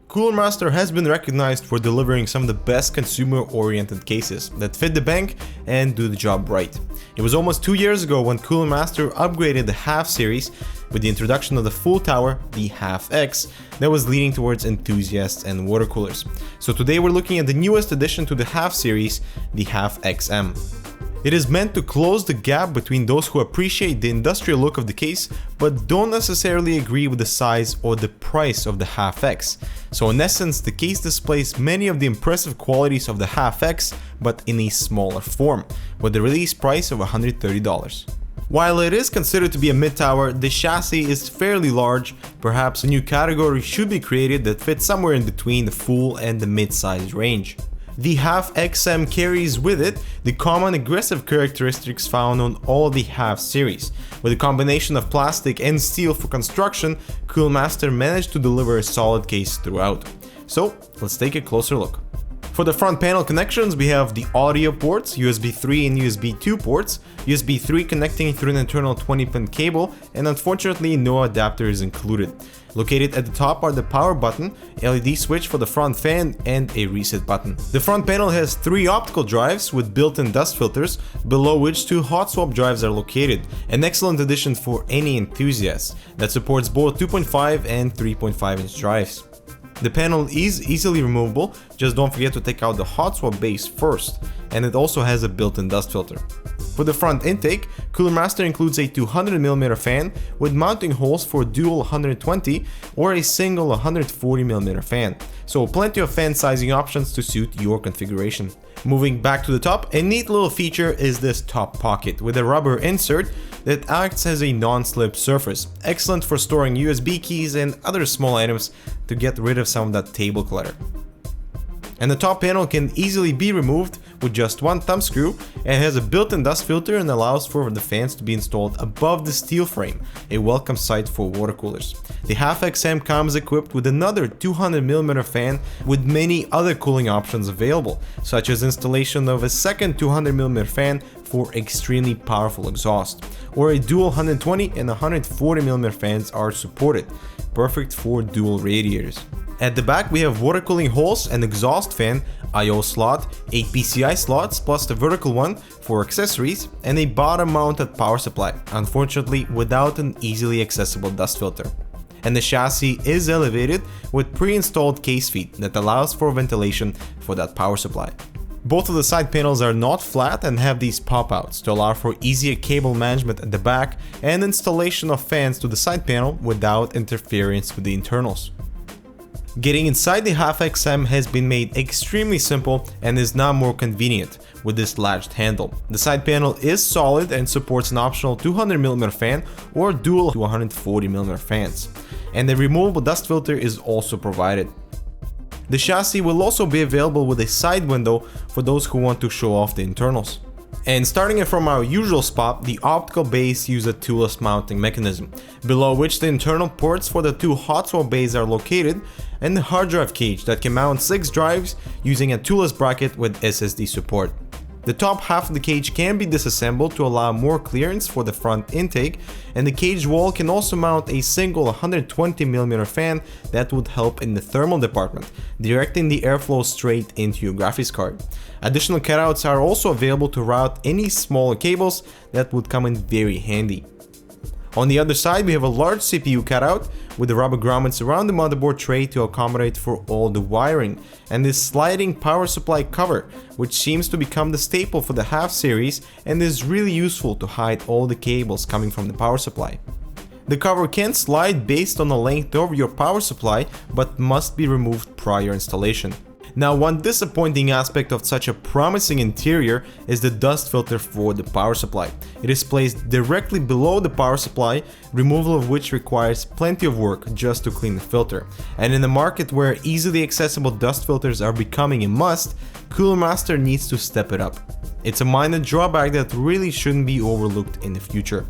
Cooler Master has been recognized for delivering some of the best consumer-oriented cases that fit the bank and do the job right. It was almost 2 years ago when Cooler Master upgraded the HAF series with the introduction of the full tower, the HAF X, that was leaning towards enthusiasts and water coolers. So today we're looking at the newest addition to the HAF series, the HAF XM. It is meant to close the gap between those who appreciate the industrial look of the case but don't necessarily agree with the size or the price of the HAF X. So in essence, the case displays many of the impressive qualities of the HAF X but in a smaller form, with the release price of $130. While it is considered to be a mid-tower, the chassis is fairly large. Perhaps a new category should be created that fits somewhere in between the full and the mid-size range. The HAF XM carries with it the common aggressive characteristics found on all the HAF series. With a combination of plastic and steel for construction, Cooler Master managed to deliver a solid case throughout. So let's take a closer look. For the front panel connections, we have the audio ports, USB 3 and USB 2 ports, USB 3 connecting through an internal 20-pin cable, and unfortunately no adapter is included. Located at the top are the power button, LED switch for the front fan, and a reset button. The front panel has 3 optical drives with built-in dust filters, below which 2 hot swap drives are located, an excellent addition for any enthusiast that supports both 2.5 and 3.5 inch drives. The panel is easily removable, just don't forget to take out the hot swap base first, and it also has a built-in dust filter. For the front intake, Cooler Master includes a 200mm fan with mounting holes for dual 120 or a single 140mm fan, so plenty of fan sizing options to suit your configuration. Moving back to the top, a neat little feature is this top pocket with a rubber insert that acts as a non-slip surface, excellent for storing USB keys and other small items to get rid of some of that table clutter. And the top panel can easily be removed with just one thumb screw and has a built-in dust filter and allows for the fans to be installed above the steel frame, a welcome sight for water coolers. The HAF XM comes equipped with another 200mm fan with many other cooling options available, such as installation of a second 200mm fan for extremely powerful exhaust, or a dual 120 and 140mm fans are supported, perfect for dual radiators. At the back we have water cooling holes, an exhaust fan, I/O slot, 8 PCI slots plus the vertical one for accessories, and a bottom mounted power supply, unfortunately without an easily accessible dust filter. And the chassis is elevated with pre-installed case feet that allows for ventilation for that power supply. Both of the side panels are not flat and have these pop-outs to allow for easier cable management at the back and installation of fans to the side panel without interference with the internals. Getting inside the HAF XM has been made extremely simple and is now more convenient with this latched handle. The side panel is solid and supports an optional 200mm fan or dual 240mm fans, and a removable dust filter is also provided. The chassis will also be available with a side window for those who want to show off the internals. And starting it from our usual spot, the optical bays use a toolless mounting mechanism, below which the internal ports for the 2 hot swap bays are located, and the hard drive cage that can mount 6 drives using a toolless bracket with SSD support. The top half of the cage can be disassembled to allow more clearance for the front intake, and the cage wall can also mount a single 120mm fan that would help in the thermal department, directing the airflow straight into your graphics card. Additional cutouts are also available to route any smaller cables that would come in very handy. On the other side, we have a large CPU cutout with the rubber grommets around the motherboard tray to accommodate for all the wiring, and this sliding power supply cover, which seems to become the staple for the HAF series and is really useful to hide all the cables coming from the power supply. The cover can slide based on the length of your power supply, but must be removed prior installation. Now, one disappointing aspect of such a promising interior is the dust filter for the power supply. It is placed directly below the power supply, removal of which requires plenty of work just to clean the filter. And in a market where easily accessible dust filters are becoming a must, Cooler Master needs to step it up. It's a minor drawback that really shouldn't be overlooked in the future.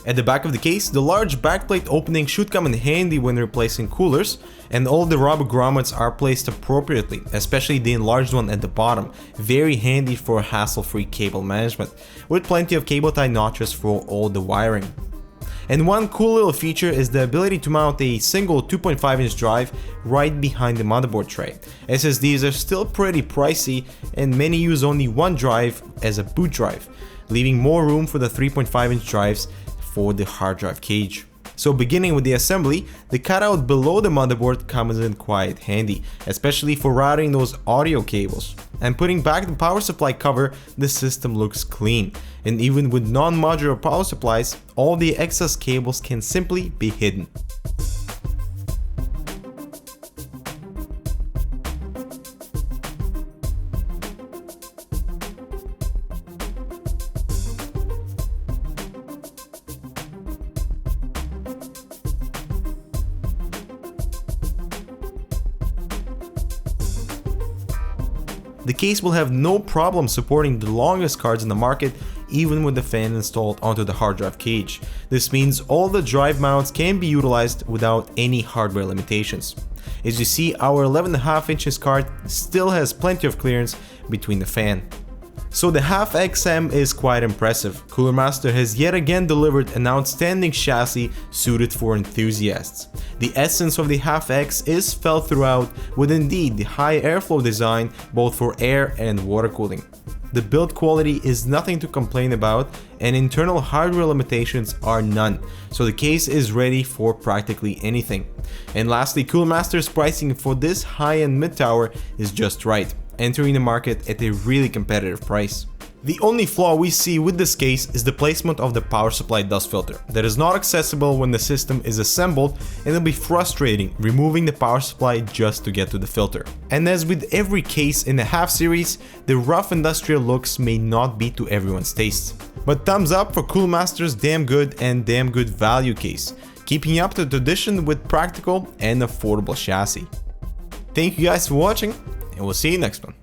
At the back of the case, the large backplate opening should come in handy when replacing coolers, and all the rubber grommets are placed appropriately, especially the enlarged one at the bottom, very handy for hassle-free cable management, with plenty of cable tie notches for all the wiring. And one cool little feature is the ability to mount a single 2.5-inch drive right behind the motherboard tray. SSDs are still pretty pricey, and many use only one drive as a boot drive, leaving more room for the 3.5-inch drives for the hard drive cage. So beginning with the assembly, the cutout below the motherboard comes in quite handy, especially for routing those audio cables. And putting back the power supply cover, the system looks clean. And even with non-modular power supplies, all the excess cables can simply be hidden. The case will have no problem supporting the longest cards in the market, even with the fan installed onto the hard drive cage. This means all the drive mounts can be utilized without any hardware limitations. As you see, our 11.5 inches card still has plenty of clearance between the fan. So the HAF XM is quite impressive. Cooler Master has yet again delivered an outstanding chassis suited for enthusiasts. The essence of the HAF X is felt throughout, with indeed the high airflow design both for air and water cooling. The build quality is nothing to complain about, and internal hardware limitations are none, so the case is ready for practically anything. And lastly, Cooler Master's pricing for this high-end mid-tower is just right, entering the market at a really competitive price. The only flaw we see with this case is the placement of the power supply dust filter that is not accessible when the system is assembled, and it'll be frustrating removing the power supply just to get to the filter. And as with every case in the HAF series, the rough industrial looks may not be to everyone's taste. But thumbs up for Cooler Master's damn good and damn good value case, keeping up the tradition with practical and affordable chassis. Thank you guys for watching, and we'll see you next one.